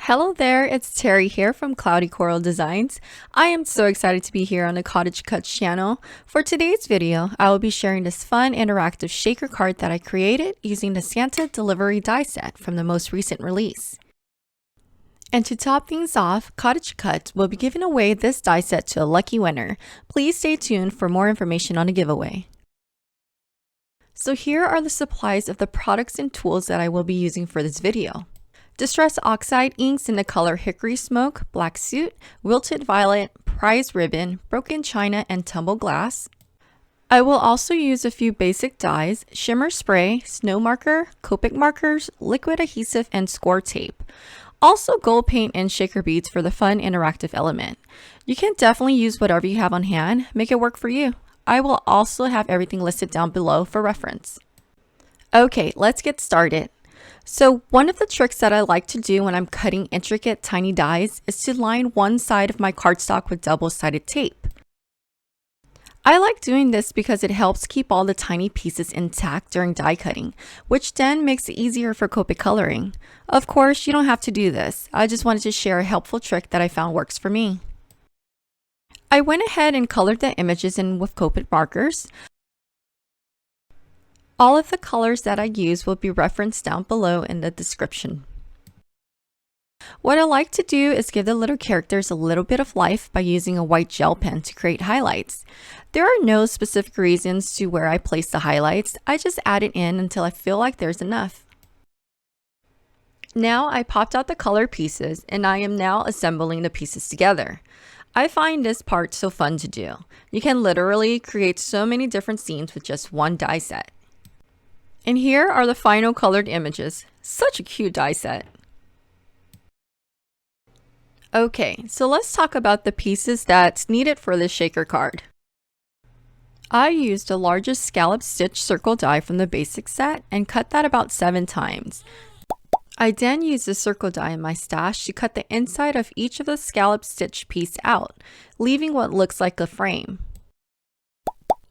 Hello there, it's Terry here from Cloudy Coral Designs. I am so excited to be here on the CottageCutz channel. For today's video, I will be sharing this fun interactive shaker card that I created using the Santa delivery die set from the most recent release. And to top things off, CottageCutz will be giving away this die set to a lucky winner. Please stay tuned for more information on the giveaway. So here are the supplies of the products and tools that I will be using for this video. Distress Oxide inks in the color Hickory Smoke, Black Suit, Wilted Violet, Prize Ribbon, Broken China, and Tumble Glass. I will also use a few basic dyes, Shimmer Spray, Snow Marker, Copic Markers, Liquid Adhesive, and Score Tape. Also gold paint and shaker beads for the fun interactive element. You can definitely use whatever you have on hand, make it work for you. I will also have everything listed down below for reference. Okay, let's get started. So one of the tricks that I like to do when I'm cutting intricate tiny dies is to line one side of my cardstock with double-sided tape. I like doing this because it helps keep all the tiny pieces intact during die cutting, which then makes it easier for Copic coloring. Of course, you don't have to do this. I just wanted to share a helpful trick that I found works for me. I went ahead and colored the images in with Copic markers. All of the colors that I use will be referenced down below in the description. What I like to do is give the little characters a little bit of life by using a white gel pen to create highlights. There are no specific reasons to where I place the highlights. I just add it in until I feel like there's enough. Now I popped out the color pieces and I am now assembling the pieces together. I find this part so fun to do. You can literally create so many different scenes with just one die set. And here are the final colored images. Such a cute die set. Okay, so let's talk about the pieces that's needed for this shaker card. I used the largest scallop stitch circle die from the basic set and cut that about 7 times. I then used the circle die in my stash to cut the inside of each of the scallop stitch piece out, leaving what looks like a frame.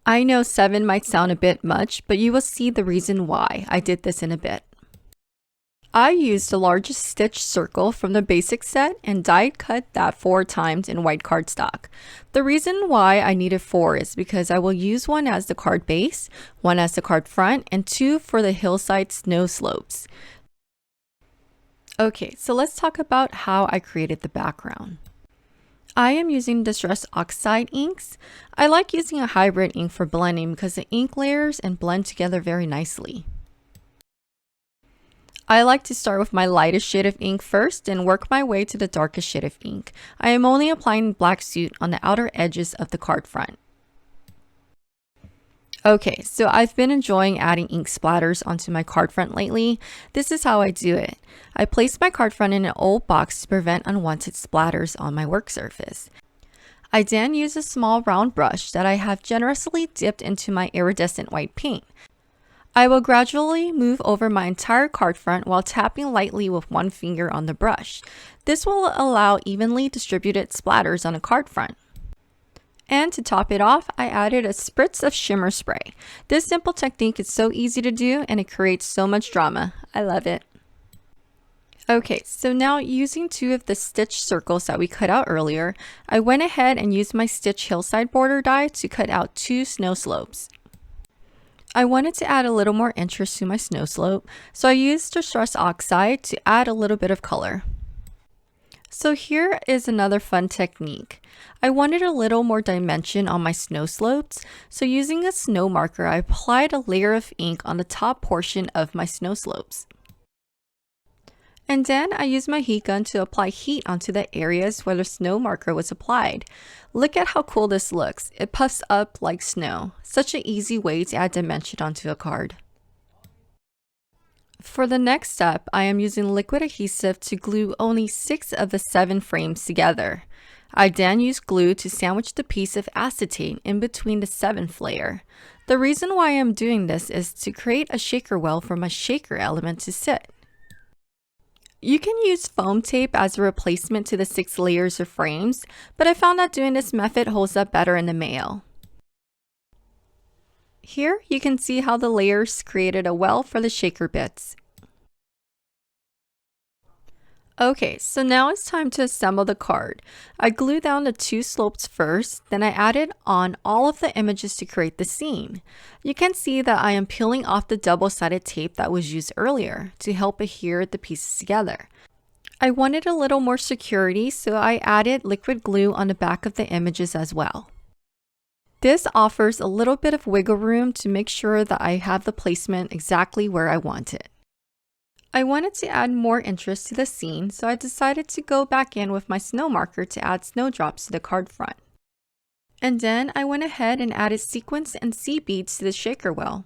I know 7 might sound a bit much, but you will see the reason why I did this in a bit. I used the largest stitch circle from the basic set and die cut that 4 times in white cardstock. The reason why I needed 4 is because I will use one as the card base, one as the card front, and 2 for the hillside snow slopes. Okay, so let's talk about how I created the background. I am using Distress Oxide inks. I like using a hybrid ink for blending because the ink layers and blend together very nicely. I like to start with my lightest shade of ink first and work my way to the darkest shade of ink. I am only applying Black Suit on the outer edges of the card front. Okay, so I've been enjoying adding ink splatters onto my card front lately. This is how I do it. I place my card front in an old box to prevent unwanted splatters on my work surface. I then use a small round brush that I have generously dipped into my iridescent white paint. I will gradually move over my entire card front while tapping lightly with one finger on the brush. This will allow evenly distributed splatters on a card front. And to top it off, I added a spritz of Shimmer Spray. This simple technique is so easy to do and it creates so much drama. I love it. Okay, so now using 2 of the stitch circles that we cut out earlier, I went ahead and used my stitch hillside border die to cut out 2 snow slopes. I wanted to add a little more interest to my snow slope, so I used Distress Oxide to add a little bit of color. So here is another fun technique. I wanted a little more dimension on my snow slopes, so using a snow marker, I applied a layer of ink on the top portion of my snow slopes. And then I used my heat gun to apply heat onto the areas where the snow marker was applied. Look at how cool this looks. It puffs up like snow. Such an easy way to add dimension onto a card. For the next step, I am using liquid adhesive to glue only 6 of the 7 frames together. I then use glue to sandwich the piece of acetate in between the 7th layer. The reason why I am doing this is to create a shaker well for my shaker element to sit. You can use foam tape as a replacement to the 6 layers of frames, but I found that doing this method holds up better in the mail. Here you can see how the layers created a well for the shaker bits. Okay, so now it's time to assemble the card. I glued down the two slopes first, then I added on all of the images to create the scene. You can see that I am peeling off the double-sided tape that was used earlier to help adhere the pieces together. I wanted a little more security, so I added liquid glue on the back of the images as well. This offers a little bit of wiggle room to make sure that I have the placement exactly where I want it. I wanted to add more interest to the scene, so I decided to go back in with my snow marker to add snowdrops to the card front. And then I went ahead and added sequins and sea beads to the shaker wheel.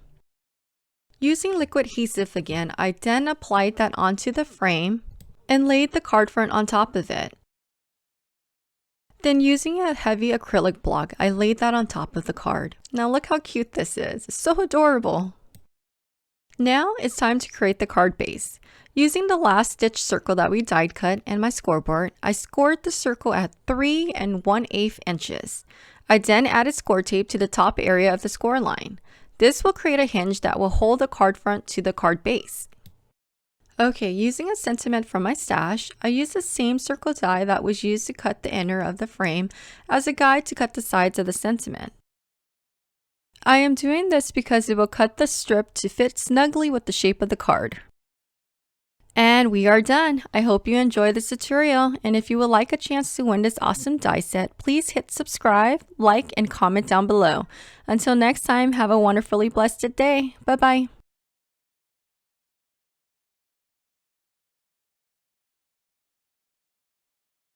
Using liquid adhesive again, I then applied that onto the frame and laid the card front on top of it. Then using a heavy acrylic block, I laid that on top of the card. Now look how cute this is. It's so adorable. Now it's time to create the card base. Using the last stitch circle that we die cut and my scoreboard, I scored the circle at 3 1/8 inches. I then added score tape to the top area of the score line. This will create a hinge that will hold the card front to the card base. Okay, using a sentiment from my stash, I used the same circle die that was used to cut the inner of the frame as a guide to cut the sides of the sentiment. I am doing this because it will cut the strip to fit snugly with the shape of the card. And we are done. I hope you enjoyed this tutorial, and if you would like a chance to win this awesome die set, please hit subscribe, like, and comment down below. Until next time, have a wonderfully blessed day. Bye-bye.